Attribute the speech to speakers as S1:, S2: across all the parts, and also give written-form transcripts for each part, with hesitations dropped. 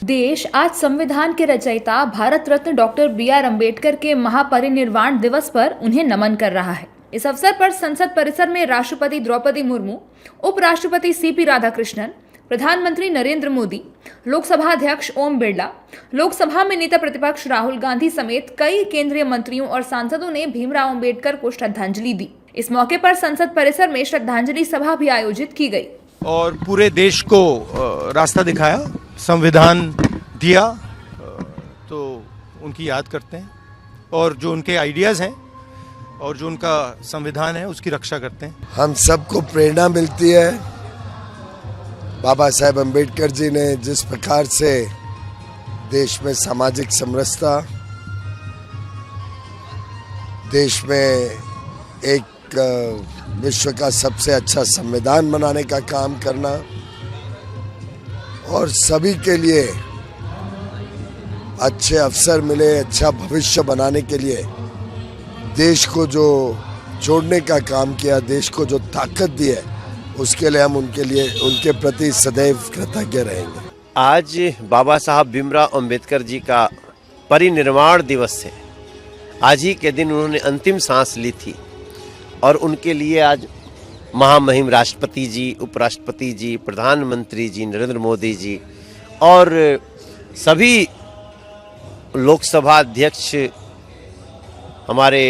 S1: देश आज संविधान के रचयिता भारत रत्न डॉक्टर बी.आर. अम्बेडकर के महापरिनिर्वाण दिवस पर उन्हें नमन कर रहा है। इस अवसर पर संसद परिसर में राष्ट्रपति द्रौपदी मुर्मू, उपराष्ट्रपति सी.पी. राधाकृष्णन, प्रधानमंत्री नरेंद्र मोदी, लोकसभा अध्यक्ष ओम बिरला, लोकसभा में नेता प्रतिपक्ष राहुल गांधी समेत कई केंद्रीय मंत्रियों और सांसदों ने भीमराव अम्बेडकर को श्रद्धांजलि दी। इस मौके पर संसद परिसर में श्रद्धांजलि सभा भी आयोजित की गई
S2: और पूरे देश को रास्ता दिखाया, संविधान दिया, तो उनकी याद करते हैं और जो उनके आइडियाज़ हैं और जो उनका संविधान है उसकी रक्षा करते हैं।
S3: हम सबको प्रेरणा मिलती है। बाबा साहेब अम्बेडकर जी ने जिस प्रकार से देश में सामाजिक समरसता, देश में एक विश्व का सबसे अच्छा संविधान बनाने का काम करना और सभी के लिए अच्छे अवसर मिले, अच्छा भविष्य बनाने के लिए देश को जो जोड़ने का काम किया, देश को जो ताकत दी है, उसके लिए हम उनके प्रति सदैव कृतज्ञ रहेंगे।
S4: आज बाबा साहब भीमराव अम्बेडकर जी का परिनिर्वाण दिवस है। आज ही के दिन उन्होंने अंतिम सांस ली थी और उनके लिए आज महामहिम राष्ट्रपति जी, उपराष्ट्रपति जी, प्रधानमंत्री जी नरेंद्र मोदी जी और सभी लोकसभा अध्यक्ष, हमारे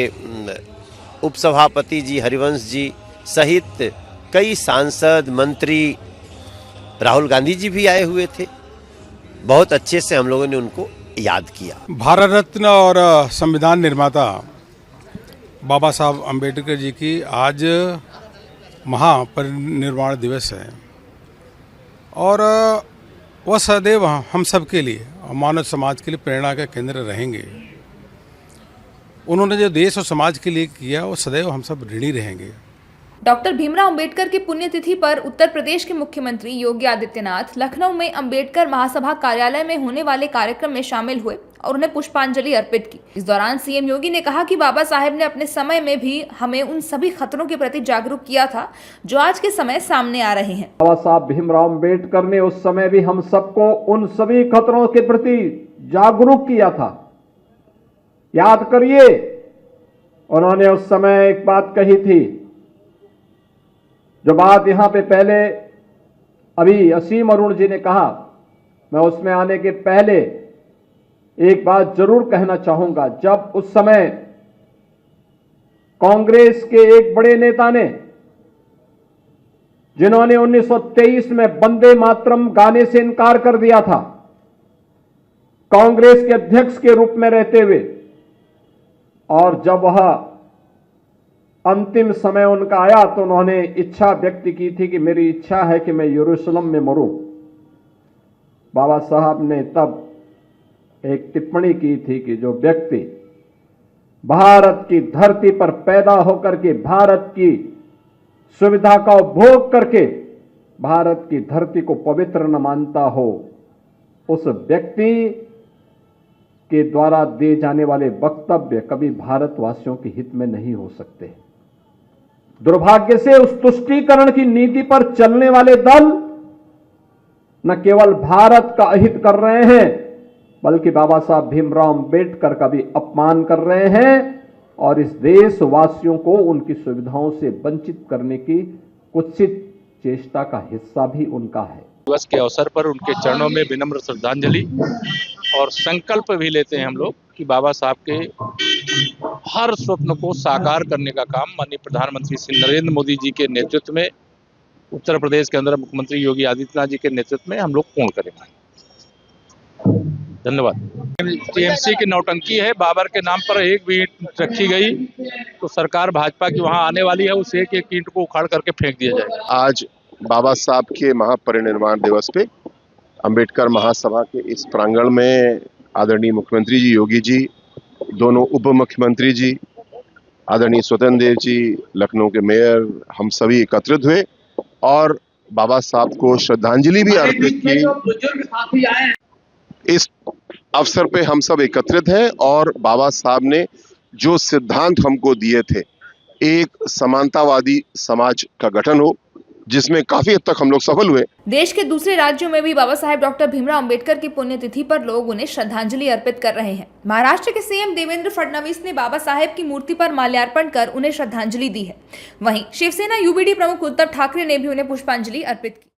S4: उपसभापति जी हरिवंश जी सहित कई सांसद, मंत्री, राहुल गांधी जी भी आए हुए थे। बहुत अच्छे से हम लोगों ने उनको याद किया।
S5: भारत रत्न और संविधान निर्माता बाबा साहब अम्बेडकर जी की आज महापरिनिर्वाण दिवस है और वह सदैव हम सब के लिए, मानव समाज के लिए प्रेरणा का केंद्र रहेंगे। उन्होंने जो देश और समाज के लिए किया वो सदैव हम सब ऋणी रहेंगे।
S1: डॉक्टर भीमराव अम्बेडकर की पुण्यतिथि पर उत्तर प्रदेश के मुख्यमंत्री योगी आदित्यनाथ लखनऊ में अम्बेडकर महासभा कार्यालय में होने वाले कार्यक्रम में शामिल हुए और उन्हें पुष्पांजलि अर्पित की। इस दौरान सीएम योगी ने कहा कि बाबा साहेब ने अपने समय में भी हमें उन सभी खतरों के प्रति जागरूक किया था जो आज के समय सामने आ रहे हैं।
S6: बाबा साहब भीमराव अम्बेडकर ने उस समय भी हम सबको उन सभी खतरों के प्रति जागरूक किया था। याद करिए, उन्होंने उस समय एक बात कही थी, जो बात यहां पे पहले अभी असीम अरुण जी ने कहा, मैं उसमें आने के पहले एक बात जरूर कहना चाहूंगा। जब उस समय कांग्रेस के एक बड़े नेता ने, जिन्होंने 1923 में वंदे मातरम गाने से इनकार कर दिया था, कांग्रेस के अध्यक्ष के रूप में रहते हुए, और जब वह अंतिम समय उनका आया तो उन्होंने इच्छा व्यक्त की थी कि मेरी इच्छा है कि मैं यरूशलेम में मरूं। बाबा साहब ने तब एक टिप्पणी की थी कि जो व्यक्ति भारत की धरती पर पैदा होकर के, भारत की सुविधा का उपभोग करके भारत की धरती को पवित्र न मानता हो, उस व्यक्ति के द्वारा दिए जाने वाले वक्तव्य कभी भारतवासियों के हित में नहीं हो सकते। दुर्भाग्य से उस तुष्टीकरण की नीति पर चलने वाले दल न केवल भारत का अहित कर रहे हैं, बल्कि बाबा साहब भीमराव अम्बेडकर का भी अपमान कर रहे हैं और इस देशवासियों को उनकी सुविधाओं से वंचित करने की कुत्सित चेष्टा का हिस्सा भी उनका है।
S7: दिवस के अवसर पर उनके चरणों में विनम्र श्रद्धांजलि और संकल्प भी लेते हैं हम लोग कि बाबा साहब के हर स्वप्न को साकार करने का काम माननीय प्रधानमंत्री श्री नरेंद्र मोदी जी के नेतृत्व में, उत्तर प्रदेश के अंदर मुख्यमंत्री योगी आदित्यनाथ जी के नेतृत्व में हम लोग पूर्ण करेंगे। धन्यवाद। टीएमसी की नौटंकी है, बाबर के नाम पर एक भी ईंट रखी गई तो सरकार भाजपा की वहां आने वाली है, उस एक एक ईंट को उखाड़ करके फेंक दिया जाएगा।
S8: आज बाबा साहब के महापरिनिर्वाण दिवस पे अंबेडकर महासभा के इस प्रांगण में आदरणीय मुख्यमंत्री जी योगी जी, दोनों उप मुख्यमंत्री जी, आदरणीय स्वतंत्र देव जी, लखनऊ के मेयर, हम सभी एकत्रित हुए और बाबा साहब को श्रद्धांजलि भी अर्पित की। इस अवसर पे हम सब एकत्रित हैं और बाबा साहब ने जो सिद्धांत हमको दिए थे, एक समानतावादी समाज का गठन हो, जिसमें काफी हद तक हम लोग सफल हुए।
S1: देश के दूसरे राज्यों में भी बाबा साहेब डॉक्टर भीमराव अंबेडकर की पुण्यतिथि पर लोग उन्हें श्रद्धांजलि अर्पित कर रहे हैं। महाराष्ट्र के सीएम देवेंद्र फडणवीस ने बाबा साहेब की मूर्ति पर माल्यार्पण कर उन्हें श्रद्धांजलि दी है। वहीं शिवसेना यूबीडी प्रमुख उद्धव ठाकरे ने भी उन्हें पुष्पांजलि अर्पित की।